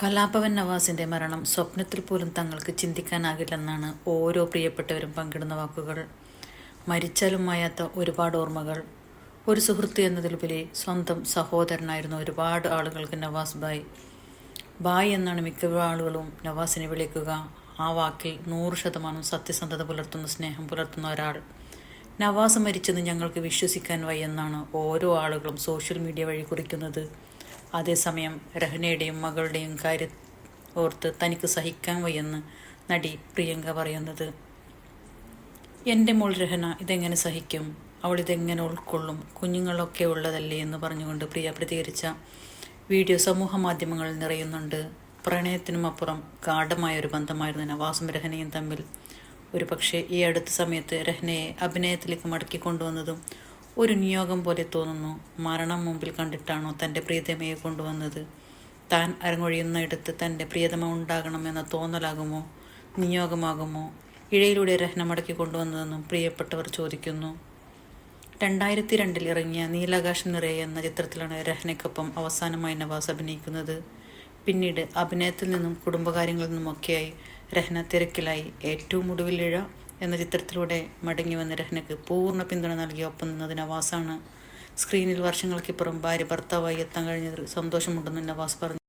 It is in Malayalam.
കലാഭവൻ നവാസിൻ്റെ മരണം സ്വപ്നത്തിൽ പോലും തങ്ങൾക്ക് ചിന്തിക്കാനാകില്ലെന്നാണ് ഓരോ പ്രിയപ്പെട്ടവരും പങ്കിടുന്ന വാക്കുകൾ. മരിച്ചാലും മായാത്ത ഒരുപാട് ഓർമ്മകൾ. ഒരു സുഹൃത്ത് എന്നതിലുപരി സ്വന്തം സഹോദരനായിരുന്നു ഒരുപാട് ആളുകൾക്ക് നവാസ് ബായ്. ബായ് എന്നാണ് മിക്ക ആളുകളും നവാസിനെ വിളിക്കുക. ആ വാക്കിൽ 100% സത്യസന്ധത പുലർത്തുന്ന, സ്നേഹം പുലർത്തുന്ന ഒരാൾ. നവാസ് മരിച്ചെന്ന് ഞങ്ങൾക്ക് വിശ്വസിക്കാൻ വയ്യെന്നാണ് ഓരോ ആളുകളും സോഷ്യൽ മീഡിയ വഴി കുറിക്കുന്നത്. അതേസമയം രഹ്നയുടെയും മകളുടെയും കാര്യം ഓർത്ത് തനിക്ക് സഹിക്കാൻ വയ്യെന്ന് നടി പ്രിയങ്ക പറയുന്നത്. എൻ്റെ മോൾ രഹ്ന ഇതെങ്ങനെ സഹിക്കും, അവൾ ഇതെങ്ങനെ ഉൾക്കൊള്ളും, കുഞ്ഞുങ്ങളൊക്കെ ഉള്ളതല്ലേ എന്ന് പറഞ്ഞുകൊണ്ട് പ്രിയ പ്രതികരിച്ച വീഡിയോ സമൂഹ മാധ്യമങ്ങളിൽ നിറയുന്നുണ്ട്. പ്രണയത്തിനും അപ്പുറം ഗാഢമായൊരു ബന്ധമായിരുന്നു നവാസും രഹ്നയും തമ്മിൽ. ഒരു പക്ഷേ ഈ അടുത്ത സമയത്ത് രഹ്നയെ അഭിനയത്തിലേക്ക് മടക്കിക്കൊണ്ടുവന്നതും ഒരു നിയോഗം പോലെ തോന്നുന്നു. മരണം മുമ്പിൽ കണ്ടിട്ടാണോ തൻ്റെ പ്രിയതമയെ കൊണ്ടുവന്നത്? താൻ അരങ്ങൊഴിയുന്നിടത്ത് തൻ്റെ പ്രിയതമ ഉണ്ടാകണമെന്ന തോന്നലാകുമോ, നിയോഗമാകുമോ ഇഴയിലൂടെ രഹ്ന മടക്കി കൊണ്ടുവന്നതെന്നും പ്രിയപ്പെട്ടവർ ചോദിക്കുന്നു. 2002 ഇറങ്ങിയ നീലാകാശം നിറയെ എന്ന ചിത്രത്തിലാണ് രഹ്നയ്ക്കൊപ്പം അവസാനമായി നവാസ് അഭിനയിക്കുന്നത്. പിന്നീട് അഭിനയത്തിൽ നിന്നും കുടുംബകാര്യങ്ങളിൽ നിന്നുമൊക്കെയായി രഹ്ന തിരക്കിലായി. ഏറ്റവും ഒടുവിൽ ഇഴ എന്ന ചിത്രത്തിലൂടെ മടങ്ങി വന്ന രഹ്നയ്ക്ക് പൂർണ്ണ പിന്തുണ നൽകി ഒപ്പം നിന്നത് നവാസാണ്. സ്ക്രീനിൽ വർഷങ്ങൾക്കിപ്പുറം ഭാര്യ ഭർത്താവായി എത്താൻ കഴിഞ്ഞതിൽ സന്തോഷമുണ്ടെന്ന് നവാസ് പറഞ്ഞു.